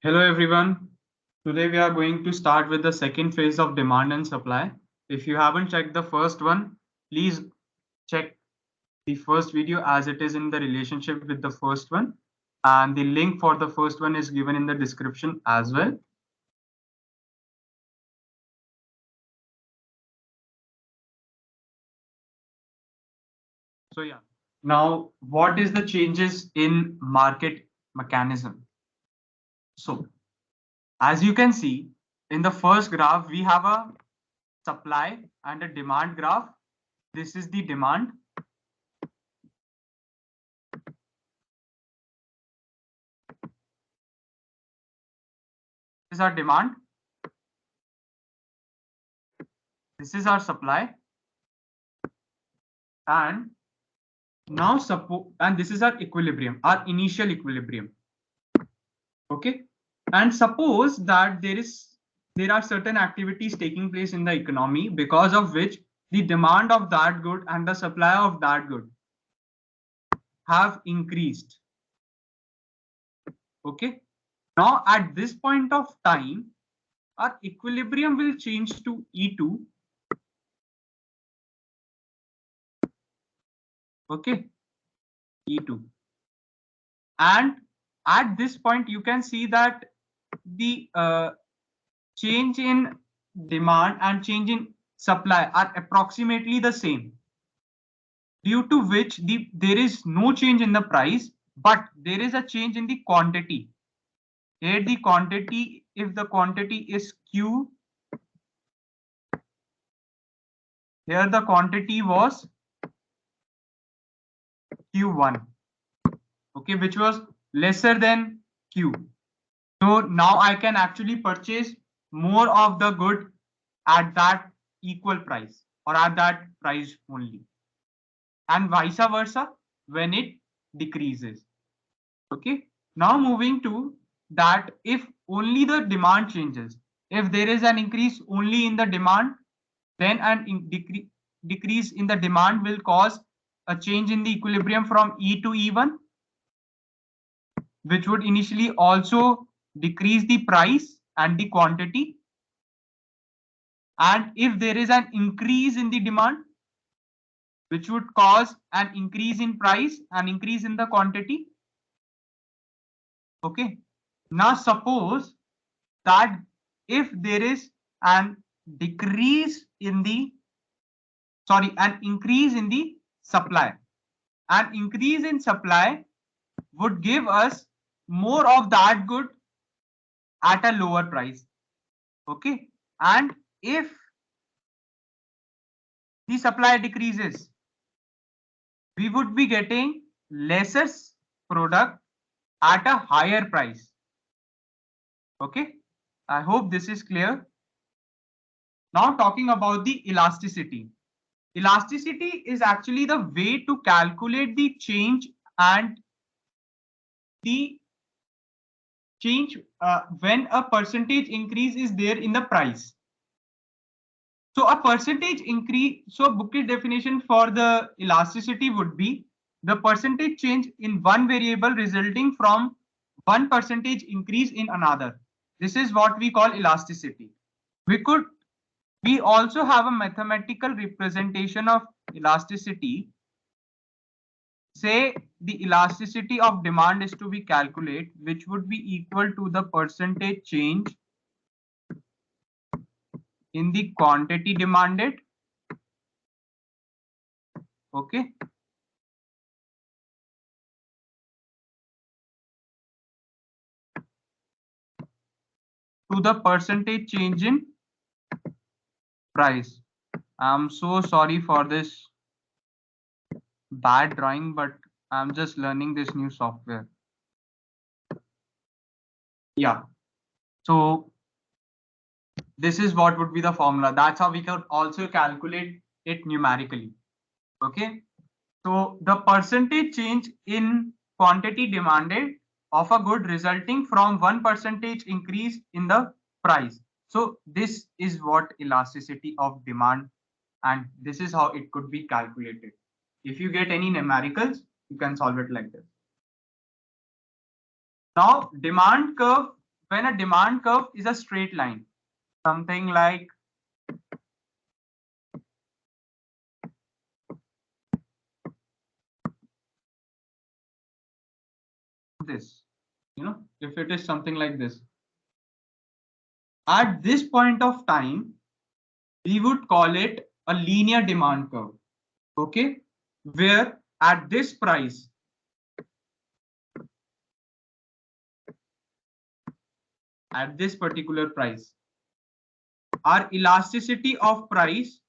Hello everyone. Today we are going to start with the second phase of demand and supply. If you haven't checked the first one, please check the first video as it is in the relationship with the first one. And the link for the first one is given in the description as well. So yeah, now what is the changes in market mechanism? So as you can see in the first graph, we have a supply and a demand graph. This is the demand. This is our demand. This is our supply. And now suppose, and this is our equilibrium, our initial equilibrium. Okay. And suppose that there are certain activities taking place in the economy because of which the demand of that good and the supply of that good have increased. Okay. Now at this point of time, our equilibrium will change to E2. Okay. E2. And at this point, you can see that the change in demand and change in supply are approximately the same, due to which there is no change in the price, but there is a change in the quantity. Here the quantity, if the quantity is Q, here the quantity was Q1, okay, which was lesser than Q. So now I can actually purchase more of the good at that equal price or at that price only, and vice versa when it decreases. Okay. Now moving to that, if only the demand changes, if there is an increase only in the demand, then decrease in the demand will cause a change in the equilibrium from E to E1, which would initially also decrease the price and the quantity. And if there is an increase in the demand, which would cause an increase in price and increase in the quantity. Okay. Now suppose that if there is an decrease in the, an increase in the supply, an increase in supply would give us more of that good at a lower price. Okay. And if the supply decreases, we would be getting lesser product at a higher price. Okay. I hope this is clear. Now talking about the elasticity. Elasticity is actually the way to calculate the change and the change when a percentage increase is there in the price. So a percentage increase, so bookish definition for the elasticity would be the percentage change in one variable resulting from 1% increase in another. This is what we call elasticity. We also have a mathematical representation of elasticity. Say the elasticity of demand is to be calculated, which would be equal to the percentage change in the quantity demanded. Okay. To the percentage change in price. I'm so sorry for this bad drawing, but I'm just learning this new software. Yeah. So this is what would be the formula. That's how we can also calculate it numerically. Okay. So the percentage change in quantity demanded of a good resulting from 1% increase in the price. So this is what elasticity of demand, and this is how it could be calculated. If you get any numericals, you can solve it like this. Now demand curve, when a demand curve is a straight line, something like this, if it is something like this, at this point of time, we would call it a linear demand curve. Okay, where at this price, at this particular price, our elasticity of price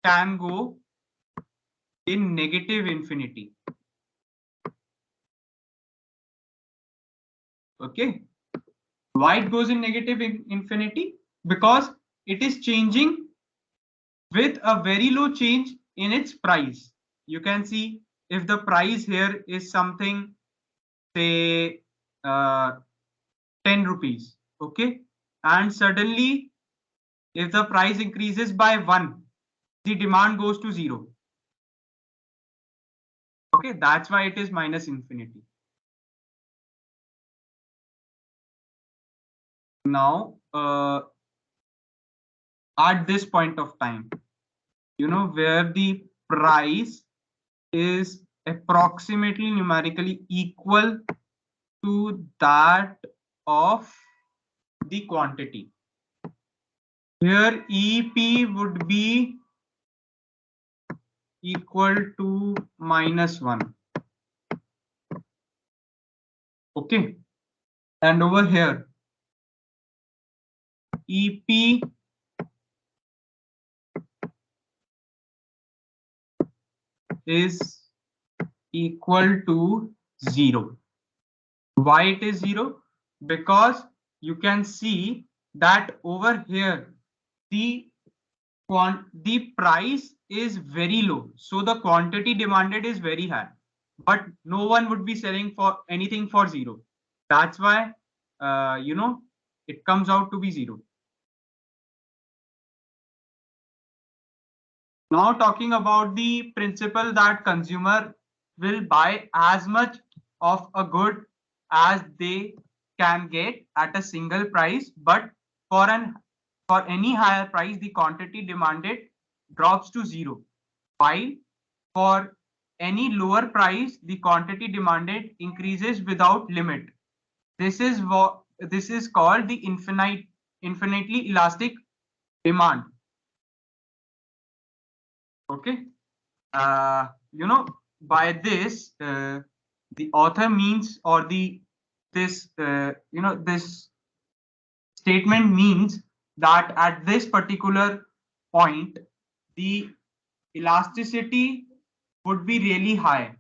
can go in negative infinity. Okay, why it goes in negative infinity? Because it is changing with a very low change in its price. You can see if the price here is something, say, 10 rupees. Okay, and suddenly if the price increases by 1, the demand goes to 0. Okay, that's why it is minus infinity. Now, at this point of time, where the price is approximately numerically equal to that of the quantity. Here EP would be equal to -1. Okay, and over here EP is equal to 0. Why it is 0? Because you can see that over here the price is very low, so the quantity demanded is very high, but no one would be selling for anything for 0. That's why it comes out to be 0. Now talking about the principle that consumer will buy as much of a good as they can get at a single price, but for any higher price, the quantity demanded drops to 0. While for any lower price, the quantity demanded increases without limit. This is called the infinitely elastic demand. Okay, by this, the author means, or this statement means that at this particular point, the elasticity would be really high.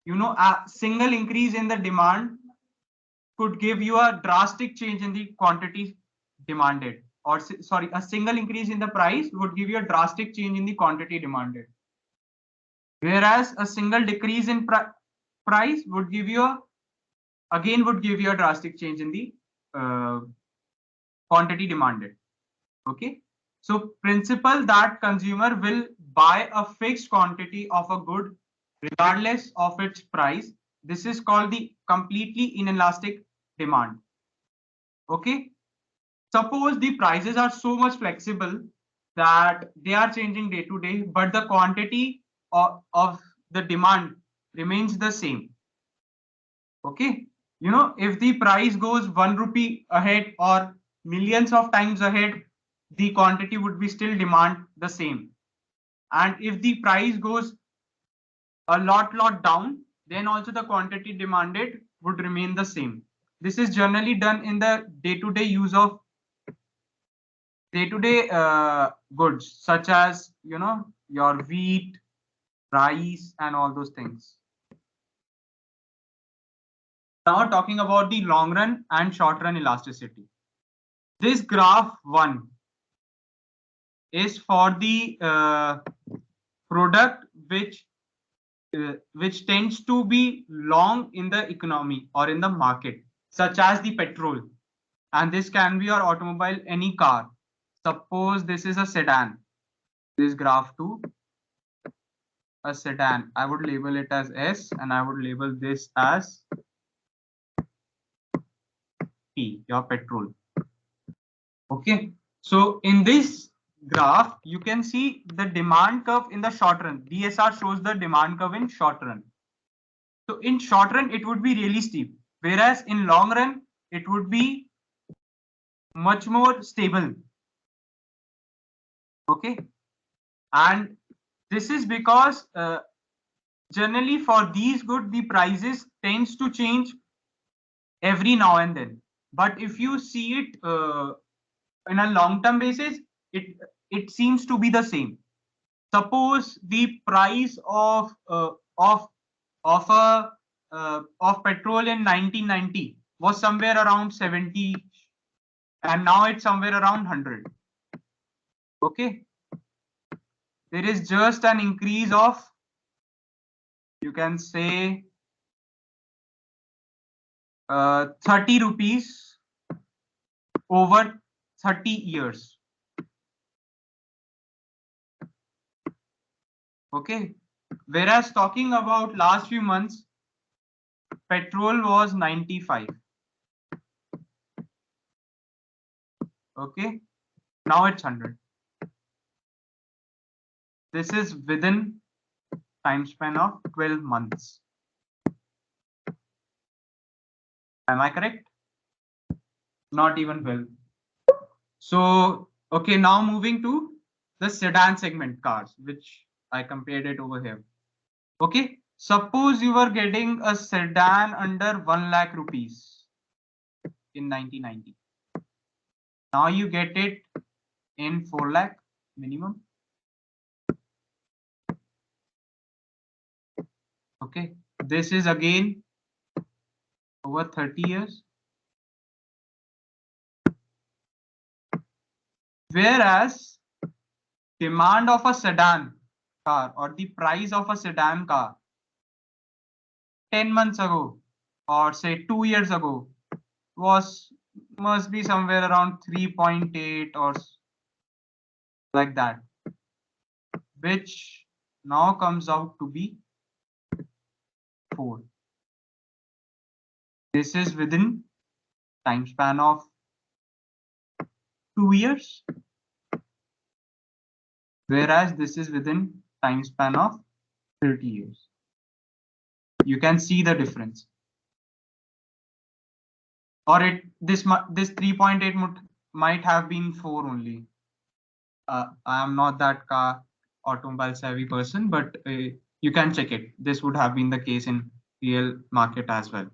A single increase in the demand could give you a drastic change in the quantity demanded, or sorry, a single increase in the price would give you a drastic change in the quantity demanded. Whereas a single decrease in price would give you a drastic change in the quantity demanded. Okay, so principle that consumer will buy a fixed quantity of a good regardless of its price. This is called the completely inelastic demand. Okay, suppose the prices are so much flexible that they are changing day to day, but the quantity of the demand remains the same. Okay, if the price goes 1 rupee ahead or millions of times ahead, the quantity would be still demand the same. And if the price goes a lot down, then also the quantity demanded would remain the same. This is generally done in the day-to-day use of day-to-day goods, such as your wheat, rice, and all those things. Now talking about the long run and short run elasticity. This graph 1 is for the product which tends to be long in the economy or in the market, such as the petrol. And this can be your automobile, any car. Suppose this is a sedan. This graph 2, a sedan. I would label it as S, and I would label this as your petrol. Okay, so in this graph, you can see the demand curve in the short run. DSR shows the demand curve in short run. So in short run, it would be really steep, whereas in long run, it would be much more stable. Okay, and this is because generally for these goods, the prices tends to change every now and then. But if you see it in a long-term basis, it seems to be the same. Suppose the price of a of petrol in 1990 was somewhere around 70, and now it's somewhere around 100. Okay, there is just an increase of, you can say, 30 rupees over 30 years. Okay, whereas talking about last few months, petrol was 95. Okay, now it's 100. This is within time span of 12 months. Am I correct? Not even 12. So, okay, now moving to the sedan segment cars, which I compared it over here. Okay, suppose you were getting a sedan under 1 lakh rupees in 1990. Now you get it in 4 lakh minimum. Okay, this is again over 30 years. Whereas demand of a sedan car or the price of a sedan car 10 months ago or say 2 years ago must be somewhere around 3.8 or like that, which now comes out to be 4. This is within time span of 2 years, whereas this is within time span of 30 years. You can see the difference. Or this 3.8 might have been 4 only. I am not that car automobile savvy person, but you can check it. This would have been the case in real market as well.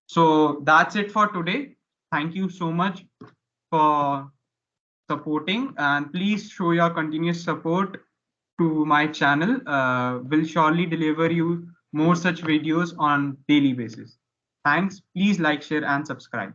So that's it for today. Thank you so much for supporting, and please show your continuous support to my channel. Will surely deliver you more such videos on daily basis. Thanks. Please like, share, and subscribe.